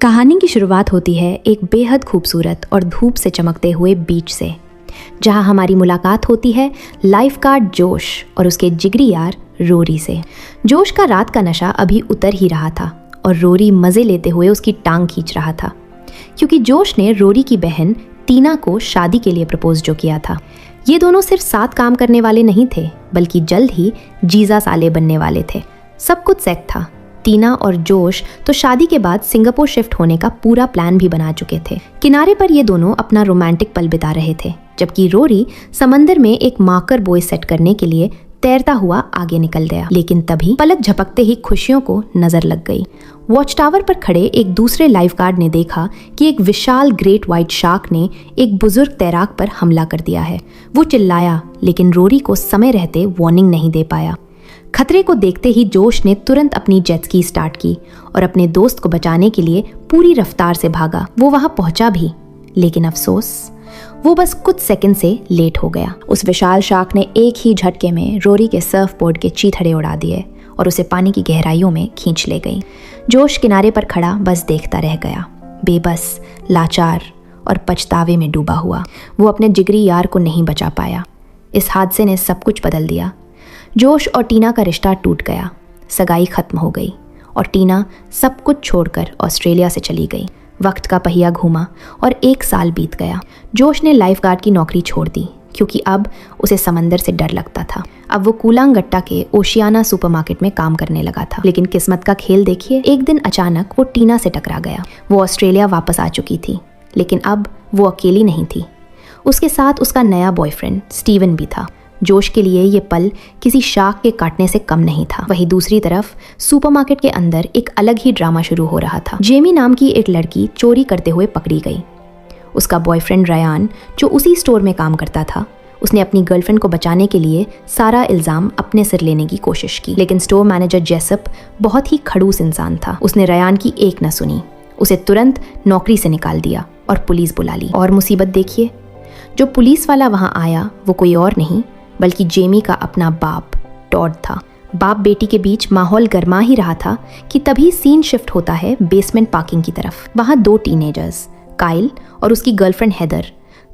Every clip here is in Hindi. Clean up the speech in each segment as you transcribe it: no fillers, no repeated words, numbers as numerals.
कहानी की शुरुआत होती है एक बेहद खूबसूरत और धूप से चमकते हुए बीच से, जहां हमारी मुलाकात होती है लाइफगार्ड जोश और उसके जिगरी यार रोरी से। जोश का रात का नशा अभी उतर ही रहा था और रोरी मज़े लेते हुए उसकी टांग खींच रहा था, क्योंकि जोश ने रोरी की बहन टीना को शादी के लिए प्रपोज जो किया था। ये दोनों सिर्फ साथ काम करने वाले नहीं थे, बल्कि जल्द ही जीजा साले बनने वाले थे। सब कुछ सेट था। टीना और जोश तो शादी के बाद सिंगापुर शिफ्ट होने का पूरा प्लान भी बना चुके थे। किनारे पर ये दोनों अपना रोमांटिक पल बिता रहे थे, जबकि रोरी समंदर में एक मार्कर बॉय सेट करने के लिए तैरता हुआ आगे निकल गया। लेकिन तभी पलक झपकते ही खुशियों को नजर लग गई। वॉच टावर पर खड़े एक दूसरे लाइफगार्ड ने देखा कि एक विशाल ग्रेट व्हाइट शार्क ने एक बुजुर्ग तैराक पर हमला कर दिया है। वो चिल्लाया, लेकिन रोरी को समय रहते वार्निंग नहीं दे पाया। खतरे को देखते ही जोश ने तुरंत अपनी जेट स्की स्टार्ट की और अपने दोस्त को बचाने के लिए पूरी रफ्तार से भागा। वो वहां पहुंचा भी, लेकिन अफसोस वो बस कुछ सेकंड से लेट हो गया। उस विशाल शार्क ने एक ही झटके में रोरी के सर्फ बोर्ड के चीथड़े उड़ा दिए और उसे पानी की गहराइयों में खींच ले गई। जोश किनारे पर खड़ा बस देखता रह गया, बेबस, लाचार और पछतावे में डूबा हुआ। वो अपने जिगरी यार को नहीं बचा पाया। इस हादसे ने सब कुछ बदल दिया। जोश और टीना का रिश्ता टूट गया, सगाई खत्म हो गई और टीना सब कुछ छोड़कर ऑस्ट्रेलिया से चली गई। वक्त का पहिया घूमा और 1 साल बीत गया। जोश ने लाइफगार्ड की नौकरी छोड़ दी, क्योंकि अब उसे समंदर से डर लगता था। अब वो कूलांगट्टा के ओशियाना सुपरमार्केट में काम करने लगा था। लेकिन किस्मत का खेल देखिए, एक दिन अचानक वो टीना से टकरा गया। वो ऑस्ट्रेलिया वापस आ चुकी थी, लेकिन अब वो अकेली नहीं थी। उसके साथ उसका नया बॉयफ्रेंड स्टीवन भी था। जोश के लिए ये पल किसी शार्क के काटने से कम नहीं था। वहीं दूसरी तरफ सुपरमार्केट के अंदर एक अलग ही ड्रामा शुरू हो रहा था। जेमी नाम की एक लड़की चोरी करते हुए पकड़ी गई। उसका बॉयफ्रेंड रयान, जो उसी स्टोर में काम करता था, उसने अपनी गर्लफ्रेंड को बचाने के लिए सारा इल्ज़ाम अपने सिर लेने की कोशिश की। लेकिन स्टोर मैनेजर जेसप बहुत ही खड़ूस इंसान था। उसने रयान की एक न सुनी, उसे तुरंत नौकरी से निकाल दिया और पुलिस बुला ली। और मुसीबत देखिए, जो पुलिस वाला वहां आया वो कोई और नहीं बल्कि जेमी का अपना बाप टॉड था। बाप बेटी के बीच माहौल गर्मा ही रहा था कि तभी सीन शिफ्ट होता है बेसमेंट पार्किंग की तरफ। वहां 2 टीनेजर्स, काइल और उसकी गर्लफ्रेंड हेदर,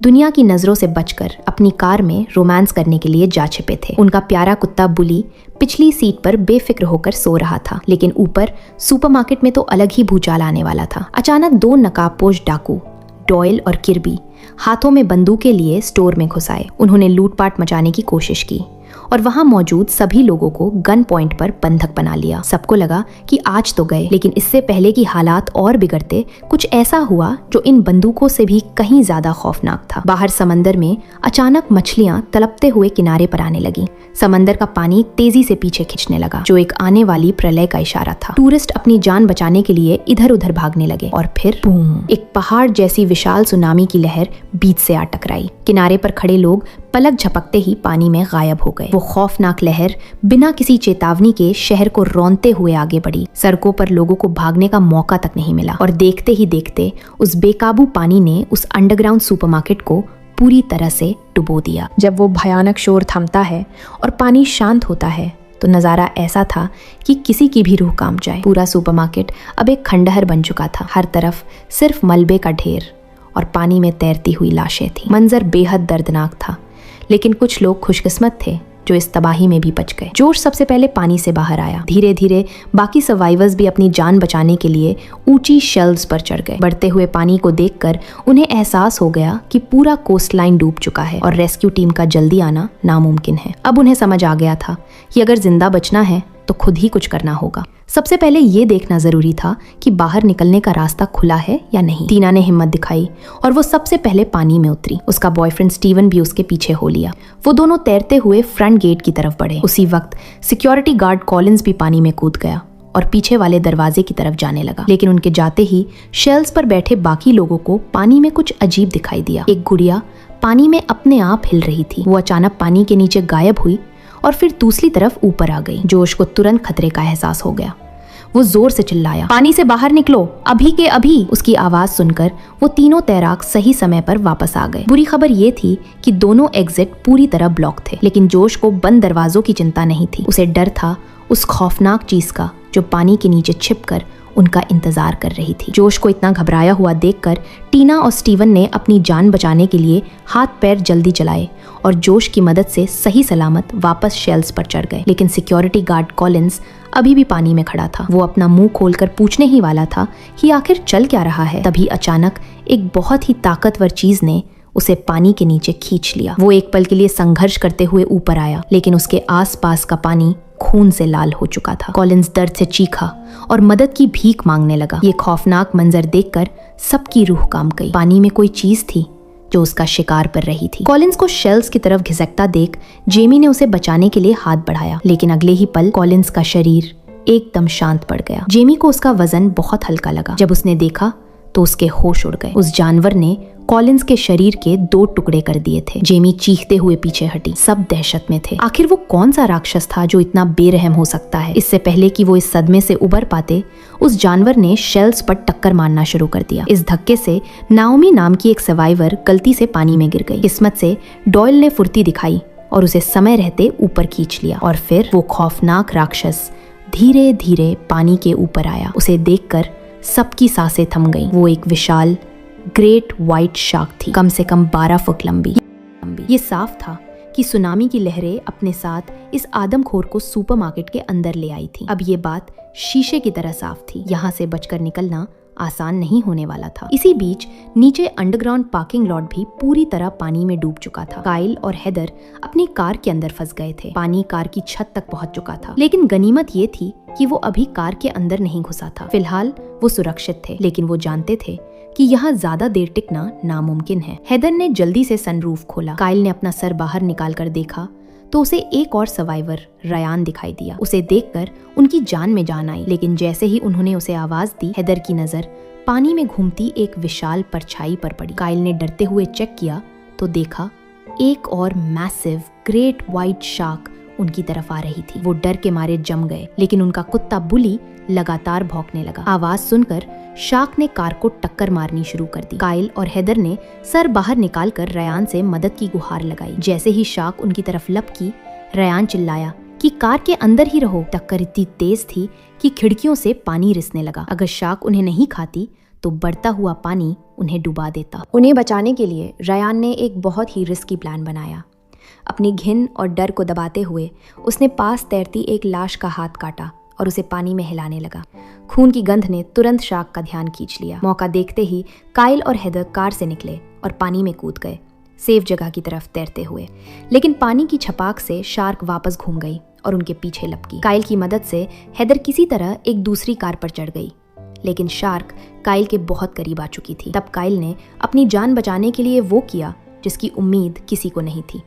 दुनिया की नजरों से बचकर अपनी कार में रोमांस करने के लिए जा छिपे थे। उनका प्यारा कुत्ता बुली पिछली सीट पर बेफिक्र होकर सो रहा था। लेकिन ऊपर सुपरमार्केट में तो अलग ही भूचाल आने वाला था। अचानक 2 नकाबपोश डाकू, डॉयल और किर्बी, हाथों में बंदूकें लिए स्टोर में घुस आए। उन्होंने लूटपाट मचाने की कोशिश की और वहां मौजूद सभी लोगों को गन पॉइंट पर बंधक बना लिया। सबको लगा कि आज तो गए, लेकिन इससे पहले कि हालात और बिगड़ते, कुछ ऐसा हुआ जो इन बंदूकों से भी कहीं ज्यादा खौफनाक था। बाहर समंदर में अचानक मछलियां तड़पते हुए किनारे पर आने लगी। समंदर का पानी तेजी से पीछे खिंचने लगा, जो एक आने वाली प्रलय का इशारा था। टूरिस्ट अपनी जान बचाने के लिए इधर उधर भागने लगे और फिर बूम, एक पहाड़ जैसी विशाल सुनामी की लहर बीच से आ टकराई। किनारे पर खड़े लोग पलक झपकते ही पानी में गायब हो गए। वो खौफनाक लहर बिना किसी चेतावनी के शहर को रौंदते हुए आगे बढ़ी। सड़कों पर लोगों को भागने का मौका तक नहीं मिला और देखते ही देखते उस बेकाबू पानी ने उस अंडरग्राउंड सुपरमार्केट को पूरी तरह से डुबो दिया। जब वो भयानक शोर थमता है और पानी शांत होता है, तो नज़ारा ऐसा था कि किसी की भी रूह कांप जाए। पूरा सुपरमार्केट अब एक खंडहर बन चुका था। हर तरफ सिर्फ मलबे का ढेर और पानी में तैरती हुई लाशें थी। मंजर बेहद दर्दनाक था, लेकिन कुछ लोग खुशकिस्मत थे जो इस तबाही में भी बच गए। जोश सबसे पहले पानी से बाहर आया। धीरे धीरे बाकी सर्वाइवर्स भी अपनी जान बचाने के लिए ऊंची शेल्व्स पर चढ़ गए। बढ़ते हुए पानी को देखकर उन्हें एहसास हो गया कि पूरा कोस्ट लाइन डूब चुका है और रेस्क्यू टीम का जल्दी आना नामुमकिन है। अब उन्हें समझ आ गया था कि अगर जिंदा बचना है तो खुद ही कुछ करना होगा। सबसे पहले ये देखना जरूरी था कि बाहर निकलने का रास्ता खुला है या नहीं। टीना ने हिम्मत दिखाई और वो सबसे पहले पानी में उतरी। उसका बॉयफ्रेंड स्टीवन भी उसके पीछे हो लिया। वो दोनों तैरते हुए फ्रंट गेट की तरफ बढ़े। उसी वक्त सिक्योरिटी गार्ड कॉलिंस भी पानी में कूद गया और पीछे वाले दरवाजे की तरफ जाने लगा। लेकिन उनके जाते ही शेल्स पर बैठे बाकी लोगों को पानी में कुछ अजीब दिखाई दिया। एक गुड़िया पानी में अपने आप हिल रही थी। वो अचानक पानी के नीचे गायब हुई और फिर दूसरी तरफ ऊपर आ गई। जोश को तुरंत खतरे का एहसास हो गया। वो जोर से चिल्लाया, पानी से बाहर निकलो, अभी के अभी। उसकी आवाज सुनकर वो तीनों तैराक सही समय पर वापस आ गए। बुरी खबर ये थी कि दोनों एग्जिट पूरी तरह ब्लॉक थे, लेकिन जोश को बंद दरवाजों की चिंता नहीं थी। उसे डर था उस खौफनाक चीज का जो पानी के नीचे छिपकर उनका इंतजार कर रही थी। जोश को इतना घबराया हुआ देखकर टीना और स्टीवन ने अपनी जान बचाने के लिए हाथ पैर जल्दी चलाए और जोश की मदद से सही सलामत वापस शेल्स पर चढ़ गए। लेकिन सिक्योरिटी गार्ड कॉलिंस अभी भी पानी में खड़ा था। वो अपना मुंह खोलकर पूछने ही वाला था कि आखिर चल क्या रहा है। तभी अचानक एक बहुत ही ताकतवर चीज ने उसे पानी के नीचे खींच लिया। वो एक पल के लिए संघर्ष करते हुए ऊपर आया, लेकिन उसके आसपास का पानी खून से लाल हो चुका था। कॉलिंस दर्द से चीखा और मदद की भीख मांगने लगा। ये खौफनाक मंजर देखकर सबकी रूह कांप गई। पानी में कोई चीज थी जो उसका शिकार कर रही थी। कॉलिंस को शेल्स की तरफ घिसकता देख जेमी ने उसे बचाने के लिए हाथ बढ़ाया, लेकिन अगले ही पल कॉलिंस का शरीर एकदम शांत पड़ गया। जेमी को उसका वजन बहुत हल्का लगा। जब उसने देखा तो उसके होश उड़ गए। उस जानवर ने कॉलिंस के शरीर के 2 टुकड़े कर दिए थे। जेमी चीखते हुए पीछे हटी। सब दहशत में थे। आखिर वो कौन सा राक्षस था जो इतना बेरहम हो सकता है। इससे पहले कि वो इस सदमे से उबर पाते, उस जानवर ने शेल्स पर टक्कर मारना शुरू कर दिया। इस धक्के से नाओमी नाम की एक सर्वाइवर गलती से पानी में गिर गई। किस्मत से डॉयल ने फुर्ती दिखाई और उसे समय रहते ऊपर खींच लिया। और फिर वो खौफनाक राक्षस धीरे धीरे पानी के ऊपर आया। उसे देखकर सबकी सांसें थम गईं। वो एक विशाल ग्रेट व्हाइट शार्क थी, कम से कम 12 फुट लंबी। ये साफ था कि सुनामी की लहरें अपने साथ इस आदमखोर को सुपरमार्केट के अंदर ले आई थी। अब ये बात शीशे की तरह साफ थी। यहाँ से बचकर निकलना आसान नहीं होने वाला था। इसी बीच नीचे अंडरग्राउंड पार्किंग लॉट भी पूरी तरह पानी में डूब चुका था। काइल और हेदर अपनी कार के अंदर फंस गए थे। पानी कार की छत तक पहुंच चुका था, लेकिन गनीमत ये थी कि वो अभी कार के अंदर नहीं घुसा था। फिलहाल वो सुरक्षित थे, लेकिन वो जानते थे कि यहाँ ज्यादा देर टिकना नामुमकिन है। हेदर ने जल्दी से सनरूफ खोला। काइल ने अपना सर बाहर निकाल कर देखा तो उसे एक और सर्वाइवर रयान दिखाई दिया। उसे देखकर उनकी जान में जान आई, लेकिन जैसे ही उन्होंने उसे आवाज दी, हेदर की नजर पानी में घूमती एक विशाल परछाई पर पड़ी। काइल ने डरते हुए चेक किया तो देखा एक और मैसिव ग्रेट व्हाइट शार्क उनकी तरफ आ रही थी। वो डर के मारे जम गए, लेकिन उनका कुत्ता बुली लगातार भौंकने लगा। आवाज सुनकर शार्क ने कार को टक्कर मारनी शुरू कर दी। काइल और हेदर ने सर बाहर निकालकर रयान से मदद की गुहार लगाई। जैसे ही शार्क उनकी तरफ लपकी, रयान चिल्लाया कि कार के अंदर ही रहो। टक्कर इतनी तेज थी कि खिड़कियों से पानी रिसने लगा। अगर शार्क उन्हें नहीं खाती तो बढ़ता हुआ पानी उन्हें डुबा देता। उन्हें बचाने के लिए रयान ने एक बहुत ही रिस्की प्लान बनाया। अपनी घिन और डर को दबाते हुए उसने पास तैरती एक लाश का हाथ काटा और उसे पानी में हिलाने लगा। खून की गंध ने तुरंत शार्क का ध्यान खींच लिया। मौका देखते ही काइल और हेदर कार से निकले और पानी में कूद गए, सेफ जगह की तरफ तैरते हुए। लेकिन पानी की छपाक से शार्क वापस घूम गई और उनके पीछे लपकी। काइल की मदद से हेदर किसी तरह एक दूसरी कार पर चढ़ गई, लेकिन शार्क काइल के बहुत करीब आ चुकी थी। तब काइल ने अपनी जान बचाने के लिए वो किया जिसकी उम्मीद किसी को नहीं थी।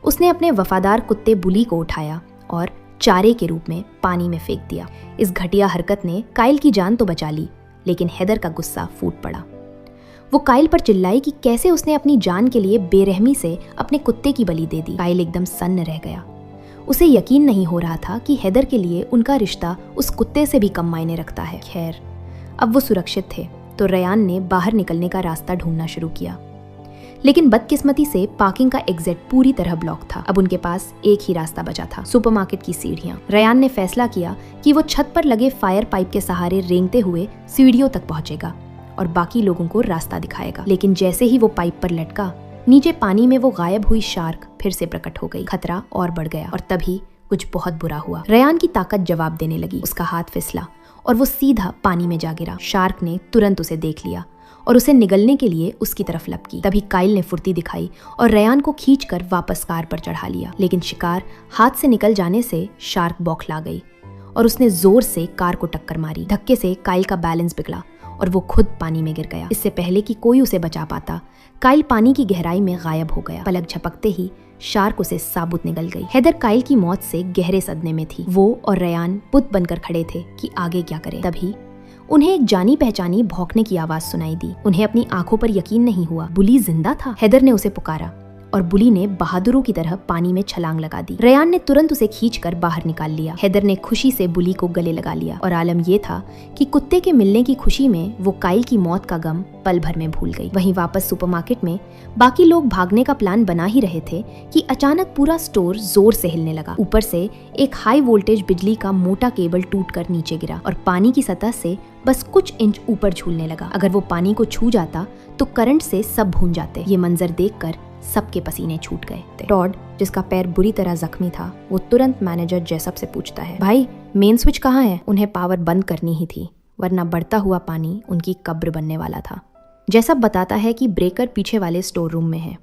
उसने अपने वफादार कुत्ते बुली को उठाया और चारे के रूप में पानी में फेंक दिया। इस घटिया हरकत ने काइल की जान तो बचा ली, लेकिन हेदर का गुस्सा फूट पड़ा। वो काइल पर चिल्लाई कि कैसे उसने अपनी जान के लिए बेरहमी से अपने कुत्ते की बलि दे दी। काइल एकदम सन्न रह गया। उसे यकीन नहीं हो रहा था कि हेदर के लिए उनका रिश्ता उस कुत्ते से भी कम मायने रखता है। खैर, अब वो सुरक्षित थे तो रयान ने बाहर निकलने का रास्ता ढूंढना शुरू किया, लेकिन बदकिस्मती से पार्किंग का एग्जिट पूरी तरह ब्लॉक था। अब उनके पास एक ही रास्ता बचा था, सुपरमार्केट की सीढ़ियां। रयान ने फैसला किया कि वो छत पर लगे फायर पाइप के सहारे रेंगते हुए सीढ़ियों तक पहुंचेगा और बाकी लोगों को रास्ता दिखाएगा। लेकिन जैसे ही वो पाइप पर लटका, नीचे पानी में वो गायब हुई शार्क फिर से प्रकट हो गई। खतरा और बढ़ गया और तभी कुछ बहुत बुरा हुआ। रयान की ताकत जवाब देने लगी। उसका हाथ फिसला और वो सीधा पानी में जा गिरा। शार्क ने तुरंत उसे देख लिया और उसे निगलने के लिए उसकी तरफ लपकी। तभी काइल ने फुर्ती दिखाई और रयान को खींचकर वापस कार पर चढ़ा लिया। लेकिन शिकार हाथ से निकल जाने से शार्क बौखला गई और उसने जोर से कार को टक्कर मारी। धक्के से काइल का बैलेंस बिगड़ा और वो खुद पानी में गिर गया। इससे पहले कि कोई उसे बचा पाता, काइल पानी की गहराई में गायब हो गया। पलक झपकते ही शार्क उसे साबुत निगल गई। हेदर काइल की मौत से गहरे सदमे में थी। वो और रयान बुत बनकर खड़े थे कि आगे क्या करें। तभी उन्हें एक जानी पहचानी भौंकने की आवाज सुनाई दी। उन्हें अपनी आंखों पर यकीन नहीं हुआ। बुली जिंदा था। हेदर ने उसे पुकारा और बुली ने बहादुरों की तरह पानी में छलांग लगा दी। रयान ने तुरंत उसे खींचकर बाहर निकाल लिया। हेदर ने खुशी से बुली को गले लगा लिया और आलम ये था कि कुत्ते के मिलने की खुशी में वो काइल की मौत का गम पल भर में भूल गई। वहीं वापस सुपरमार्केट में बाकी लोग भागने का प्लान बना ही रहे थे कि अचानक पूरा स्टोर जोर से हिलने लगा। ऊपर से एक हाई वोल्टेज बिजली का मोटा केबल टूटकर नीचे गिरा और पानी की सतह से बस कुछ इंच ऊपर झूलने लगा। अगर वो पानी को छू जाता तो करंट से सब भून जाते। ये मंजर देखकर सबके पसीने छूट गए। टॉड, जिसका पैर बुरी तरह जख्मी था, वो तुरंत मैनेजर जेसप से पूछता है, भाई मेन स्विच कहाँ है? उन्हें पावर बंद करनी ही थी, वरना बढ़ता हुआ पानी उनकी कब्र बनने वाला था। जेसप बताता है कि ब्रेकर पीछे वाले स्टोर रूम में है।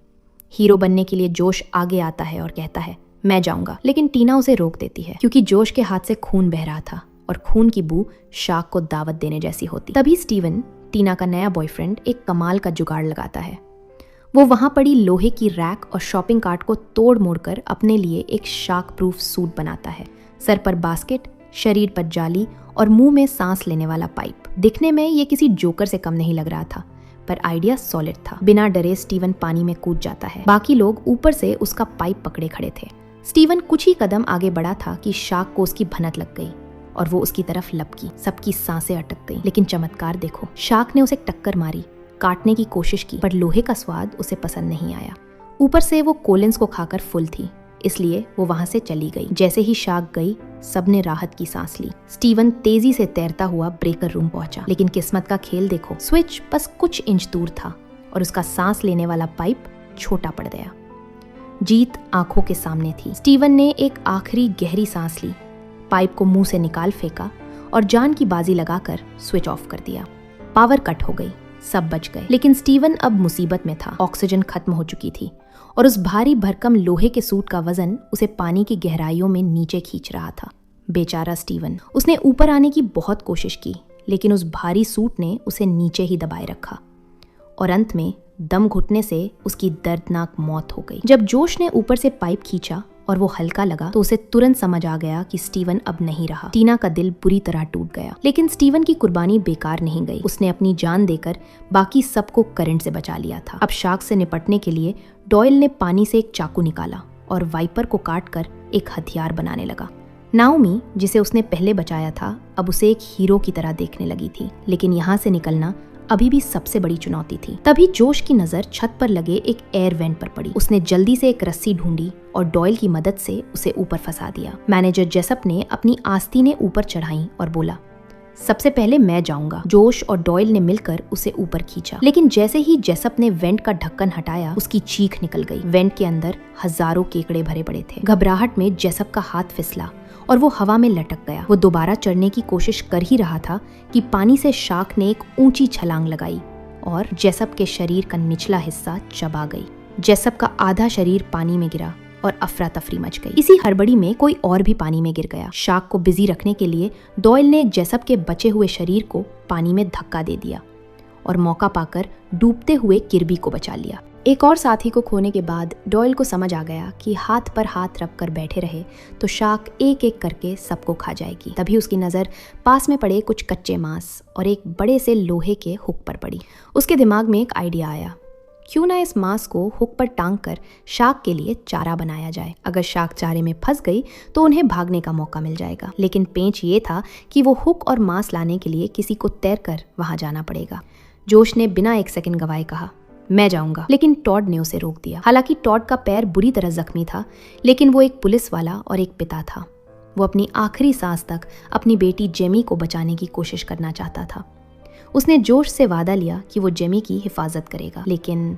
हीरो बनने के लिए जोश आगे आता है और कहता है, मैं जाऊंगा, लेकिन टीना उसे रोक देती है क्योंकि जोश के हाथ से खून बह रहा था और खून की बू शार्क को दावत देने जैसी होती। तभी स्टीवन, टीना का नया बॉयफ्रेंड, एक कमाल का जुगाड़ लगाता है। वो वहां पड़ी लोहे की रैक और शॉपिंग कार्ट को तोड़ मोड़ कर अपने लिए एक शार्क प्रूफ सूट बनाता है। सर पर बास्केट, शरीर पर जाली और मुंह में सांस लेने वाला पाइप। दिखने में ये किसी जोकर से कम नहीं लग रहा था, पर आइडिया सॉलिड था। बिना डरे स्टीवन पानी में कूद जाता है। बाकी लोग ऊपर से उसका पाइप पकड़े खड़े थे। स्टीवन कुछ ही कदम आगे बढ़ा था कि शार्क को उसकी भनक लग गई और वो उसकी तरफ लपकी। सबकी सांसें अटक गईं। लेकिन चमत्कार देखो, शार्क ने उसे टक्कर मारी, काटने की कोशिश की, पर लोहे का स्वाद उसे पसंद नहीं आया। ऊपर से वो कोलिंस को खाकर फुल थी, इसलिए वो वहां से चली गई। जैसे ही शार्क गई, सबने राहत की सांस ली। स्टीवन तेजी से तैरता हुआ ब्रेकर रूम पहुंचा, लेकिन किस्मत का खेल देखो, स्विच बस कुछ इंच दूर था और उसका सांस लेने वाला पाइप छोटा पड़ गया। जीत आंखों के सामने थी। स्टीवन ने एक आखिरी गहरी सांस ली, पाइप को मुंह से निकाल फेंका और जान की बाजी लगाकर स्विच ऑफ कर दिया। पावर कट हो गई, सब बच गए, लेकिन स्टीवन अब मुसीबत में था। ऑक्सीजन खत्म हो चुकी थी और उस भारी भरकम लोहे के सूट का वजन उसे पानी की गहराइयों में नीचे खींच रहा था। बेचारा स्टीवन। उसने ऊपर आने की बहुत कोशिश की, लेकिन उस भारी सूट ने उसे नीचे ही दबाए रखा और अंत में दम घुटने से उसकी दर्दनाक मौत हो गई। जब जोश ने ऊपर से पाइप खींचा और वो हल्का लगा तो उसे तुरंत समझ आ गया कि स्टीवन अब नहीं रहा। टीना का दिल बुरी तरह टूट गया, लेकिन स्टीवन की कुर्बानी बेकार नहीं गई। उसने अपनी जान देकर बाकी सबको करंट से बचा लिया था। अब शार्क से निपटने के लिए डॉयल ने पानी से एक चाकू निकाला और वाइपर को काटकर एक हथियार बनाने लगा। नाओमी, जिसे उसने पहले बचाया था, अब उसे एक हीरो की तरह देखने लगी थी, लेकिन यहाँ से निकलना अभी भी सबसे बड़ी चुनौती थी। तभी जोश की नजर छत पर लगे एक एयर वेंट पर पड़ी। उसने जल्दी से एक रस्सी ढूंढी और डॉयल की मदद से उसे ऊपर फंसा दिया। मैनेजर जेसप ने अपनी आस्तीनें ऊपर चढ़ाई और बोला, सबसे पहले मैं जाऊंगा। जोश और डॉयल ने मिलकर उसे ऊपर खींचा, लेकिन जैसे ही जेसप ने वेंट का ढक्कन हटाया, उसकी चीख निकल गई। वेंट के अंदर हजारों केकड़े भरे पड़े थे। घबराहट में जेसप का हाथ फिसला और वो हवा में लटक गया। वो दोबारा चढ़ने की कोशिश कर ही रहा था कि पानी से शार्क ने एक ऊंची छलांग लगाई और जेसप के शरीर का निचला हिस्सा चबा गई। जेसप का आधा शरीर पानी में गिरा और अफरा तफरी मच गई। इसी हड़बड़ी में कोई और भी पानी में गिर गया। शार्क को बिजी रखने के लिए डॉयल ने जेसप के बचे हुए शरीर को पानी में धक्का दे दिया और मौका पाकर डूबते हुए किर्बी को बचा लिया। एक और साथी को खोने के बाद डॉयल को समझ आ गया कि हाथ पर हाथ रख कर बैठे रहे तो शार्क एक एक करके सबको खा जाएगी। तभी उसकी नज़र पास में पड़े कुछ कच्चे मांस और एक बड़े से लोहे के हुक पर पड़ी। उसके दिमाग में एक आइडिया आया, क्यों ना इस मांस को हुक पर टांग कर शार्क के लिए चारा बनाया जाए। अगर शार्क चारे में फंस गई तो उन्हें भागने का मौका मिल जाएगा। लेकिन पेंच ये था कि वो हुक और मांस लाने के लिए किसी को तैरकर वहां जाना पड़ेगा। जोश ने बिना एक सेकंड गवाए कहा, मैं जाऊंगा, लेकिन टॉड ने उसे रोक दिया। हालांकि टॉड का पैर बुरी तरह जख्मी था, लेकिन वो एक पुलिस वाला और एक पिता था। वो अपनी आखिरी सांस तक अपनी बेटी जेमी को बचाने की कोशिश करना चाहता था। उसने जोश से वादा लिया कि वो जेमी की हिफाजत करेगा। लेकिन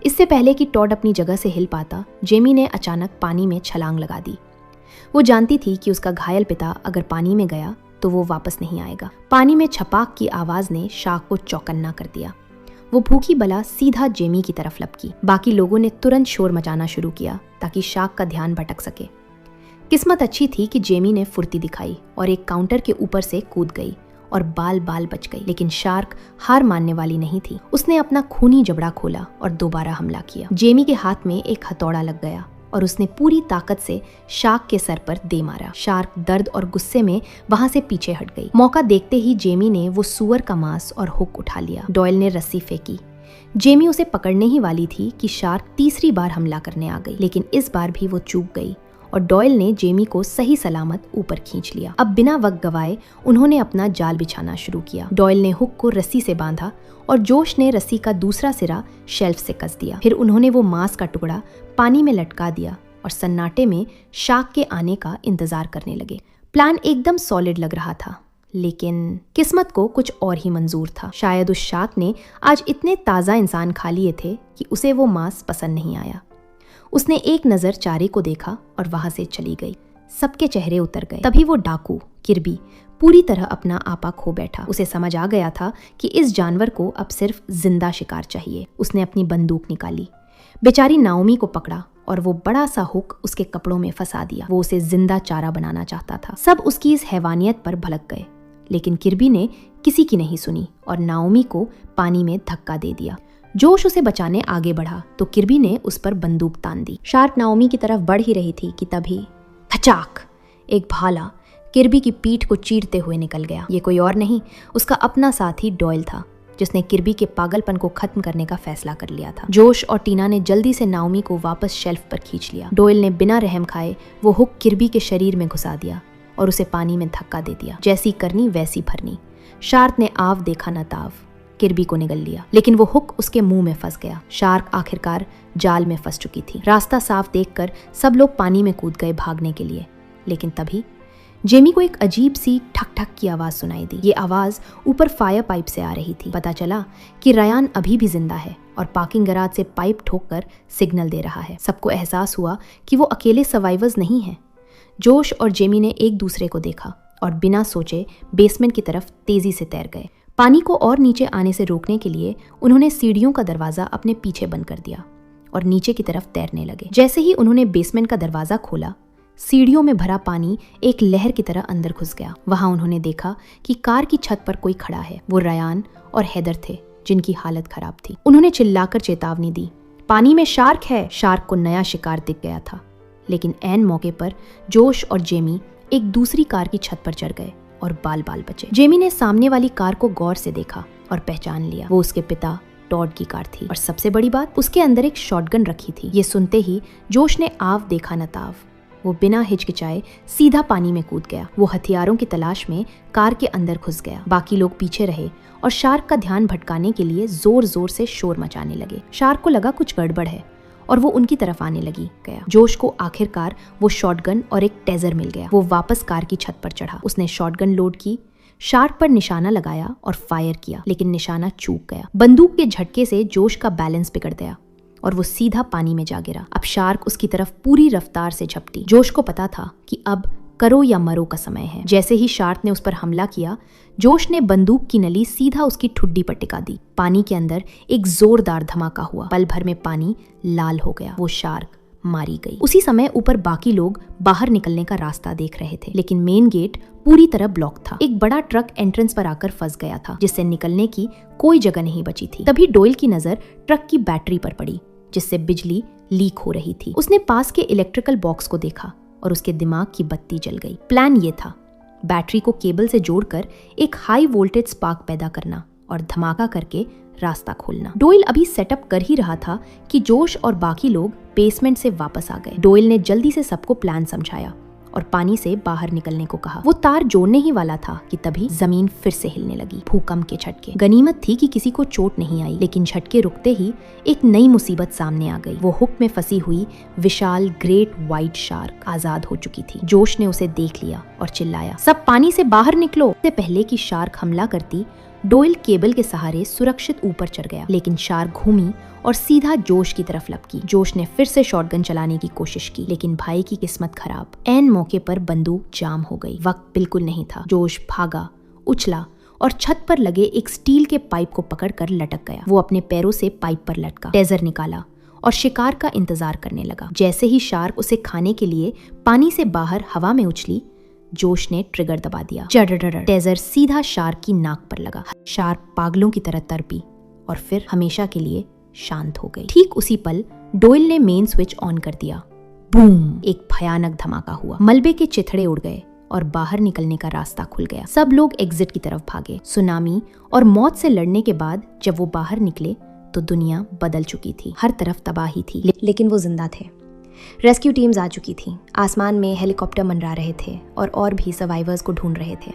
इससे पहले कि टॉड अपनी जगह से हिल पाता, जेमी ने अचानक पानी में छलांग लगा दी। वो जानती थी कि उसका घायल पिता अगर पानी में गया तो वो वापस नहीं आएगा। पानी में छपाक की आवाज ने शार्क को चौकन्ना कर दिया। वो भूखी बला सीधा जेमी की तरफ लपकी। बाकी लोगों ने तुरंत शोर मचाना शुरू किया ताकि शार्क का ध्यान भटक सके। किस्मत अच्छी थी कि जेमी ने फुर्ती दिखाई और एक काउंटर के ऊपर से कूद गई और बाल बाल बच गई। लेकिन शार्क हार मानने वाली नहीं थी। उसने अपना खूनी जबड़ा खोला और दोबारा हमला किया। जेमी के हाथ में एक हथौड़ा लग गया और उसने पूरी ताकत से शार्क के सर पर दे मारा। शार्क दर्द और गुस्से में वहां से पीछे हट गई। मौका देखते ही जेमी ने वो सूअर का मांस और हुक उठा लिया। डॉयल ने रस्सी फेंकी। जेमी उसे पकड़ने ही वाली थी कि शार्क तीसरी बार हमला करने आ गई, लेकिन इस बार भी वो चूक गई और डॉयल ने जेमी को सही सलामत ऊपर खींच लिया। अब बिना वक्त गवाए उन्होंने अपना जाल बिछाना शुरू किया। डॉयल ने हुक को रस्सी से बांधा और जोश ने रस्सी का दूसरा सिरा शेल्फ से कस दिया। फिर उन्होंने वो मांस का टुकड़ा पानी में लटका दिया और सन्नाटे में शार्क के आने का इंतजार करने लगे। प्लान एकदम सॉलिड लग रहा था, लेकिन किस्मत को कुछ और ही मंजूर था। शायद उस शार्क ने आज इतने ताज़ा इंसान खा लिए थे कि उसे वो मांस पसंद नहीं आया। उसने एक नज़र चारे को देखा और वहां से चली गई। सबके चेहरे उतर गए। तभी वो डाकू किर्बी पूरी तरह अपना आपा खो बैठा। उसे समझ आ गया था कि इस जानवर को अब सिर्फ जिंदा शिकार चाहिए। उसने अपनी बंदूक निकाली, बेचारी नाओमी को पकड़ा और वो बड़ा सा हुक उसके कपड़ों में फंसा दिया। वो उसे जिंदा चारा बनाना चाहता था। सब उसकी इस हैवानियत पर भड़क गए, लेकिन किर्बी ने किसी की नहीं सुनी और नाओमी को पानी में धक्का दे दिया। जोश उसे बचाने आगे बढ़ा तो किर्बी ने उस पर बंदूक तान दी। शार्क नाओमी की तरफ बढ़ ही रही थी कि तभी खचाक, एक भाला किर्बी की पीठ को चीरते हुए निकल गया। ये कोई और नहीं, उसका अपना साथी डॉयल था, जिसने किर्बी के पागलपन को खत्म करने का फैसला कर लिया था। जोश और टीना ने जल्दी से नाओमी को वापस शेल्फ पर खींच लिया। डॉयल ने बिना रहम खाए वो हुक किर्बी के शरीर में घुसा दिया और उसे पानी में धक्का दे दिया। जैसी करनी वैसी भरनी। शार्क ने आव देखा न ताव, किर्बी को निगल लिया, लेकिन वो हुक उसके मुंह में फंस गया। शार्क आखिरकार जाल में फंस चुकी थी। रास्ता साफ देखकर सब लोग पानी में कूद गए भागने के लिए, लेकिन तभी जेमी को एक अजीब सी ठक ठक की आवाज सुनाई दी। ये आवाज ऊपर फायर पाइप से आ रही थी। पता चला कि रयान अभी भी जिंदा है और पार्किंग गैराज से पाइप ठोककर सिग्नल दे रहा है। सबको एहसास हुआ कि वो अकेले सर्वाइवर्स नहीं हैं। जोश और जेमी ने एक दूसरे को देखा और बिना सोचे बेसमेंट की तरफ तेजी से तैर गए। पानी को और नीचे आने से रोकने के लिए उन्होंने सीढ़ियों का दरवाजा अपने पीछे बंद कर दिया और नीचे की तरफ तैरने लगे। जैसे ही उन्होंने बेसमेंट का दरवाजा खोला, सीढ़ियों में भरा पानी एक लहर की तरह अंदर घुस गया। वहां उन्होंने देखा कि कार की छत पर कोई खड़ा है। वो रयान और हैदर थे, जिनकी हालत खराब थी। उन्होंने चिल्लाकर चेतावनी दी, पानी में शार्क है। शार्क को नया शिकार दिख गया था, लेकिन ऐन मौके पर जोश और जेमी एक दूसरी कार की छत पर चढ़ गए और बाल बाल बचे। जेमी ने सामने वाली कार को गौर से देखा और पहचान लिया। वो उसके पिता टॉड की कार थी और सबसे बड़ी बात, उसके अंदर एक शॉटगन रखी थी। ये सुनते ही जोश ने आव देखा न ताव। वो बिना हिचकिचाए सीधा पानी में कूद गया। वो हथियारों की तलाश में कार के अंदर घुस गया। बाकी लोग पीछे रहे और शार्क का ध्यान भटकाने के लिए जोर जोर से शोर मचाने लगे। शार्क को लगा कुछ गड़बड़ है और वो उनकी तरफ आने लगी गया। जोश को आखिरकार वो शॉटगन और एक टेजर मिल गया। वो वापस कार की छत पर चढ़ा। उसने शॉटगन लोड की, शार्क पर निशाना लगाया और फायर किया, लेकिन निशाना चूक गया। बंदूक के झटके से जोश का बैलेंस बिगड़ गया और वो सीधा पानी में जा गिरा। अब शार्क उसकी तरफ पूरी रफ्तार से झपटी। जोश को पता था कि अब करो या मरो का समय है। जैसे ही शार्क ने उस पर हमला किया, जोश ने बंदूक की नली सीधा उसकी ठुड्डी पर टिका दी। पानी के अंदर एक जोरदार धमाका हुआ। पल भर में पानी लाल हो गया। वो शार्क मारी गई। उसी समय ऊपर बाकी लोग बाहर निकलने का रास्ता देख रहे थे, लेकिन मेन गेट पूरी तरह ब्लॉक था। एक बड़ा ट्रक एंट्रेंस पर आकर फंस गया था, जिससे निकलने की कोई जगह नहीं बची थी। तभी डॉयल की नजर ट्रक की बैटरी पर पड़ी, जिससे बिजली लीक हो रही थी। उसने पास के इलेक्ट्रिकल बॉक्स को देखा और उसके दिमाग की बत्ती जल गई। प्लान ये था, बैटरी को केबल से जोड़कर एक हाई वोल्टेज स्पार्क पैदा करना और धमाका करके रास्ता खोलना। डॉयल अभी सेटअप कर ही रहा था कि जोश और बाकी लोग बेसमेंट से वापस आ गए। डॉयल ने जल्दी से सबको प्लान समझाया और पानी से बाहर निकलने को कहा। वो तार जोड़ने ही वाला था कि तभी जमीन फिर से हिलने लगी। भूकंप के झटके। गनीमत थी कि किसी को चोट नहीं आई, लेकिन झटके रुकते ही एक नई मुसीबत सामने आ गई। वो हुक में फंसी हुई विशाल ग्रेट व्हाइट शार्क आजाद हो चुकी थी। जोश ने उसे देख लिया और चिल्लाया, सब पानी से बाहर निकलो। इससे पहले कि शार्क हमला करती, डॉयल केबल के सहारे सुरक्षित ऊपर चढ़ गया, लेकिन शार्क घूमी और सीधा जोश की तरफ लपकी। जोश ने फिर से शॉटगन चलाने की कोशिश की, लेकिन भाई की किस्मत खराब। ऐन मौके पर बंदूक जाम हो गई। वक्त बिल्कुल नहीं था। जोश भागा, उछला और छत पर लगे एक स्टील के पाइप को पकड़कर लटक गया। वो अपने पैरों से पाइप पर लटका, टेजर निकाला और शिकार का इंतजार करने लगा। जैसे ही शार्क उसे खाने के लिए पानी से बाहर हवा में उछली, जोश ने ट्रिगर दबा दिया। टेजर सीधा शार्क की नाक पर लगा। शार्क पागलों की तरह तड़पी और फिर हमेशा के लिए शांत हो गई। ठीक उसी पल डॉयल ने मेन स्विच ऑन कर दिया। बूम! एक भयानक धमाका हुआ। मलबे के चिथड़े उड़ गए और बाहर निकलने का रास्ता खुल गया। सब लोग एग्जिट की तरफ भागे। सुनामी और मौत से लड़ने के बाद जब वो बाहर निकले तो दुनिया बदल चुकी थी। हर तरफ तबाही थी, लेकिन वो जिंदा थे। रेस्क्यू टीम्स आ चुकी थी। आसमान में हेलीकॉप्टर मंडरा रहे थे और भी सर्वाइवर्स को ढूंढ रहे थे।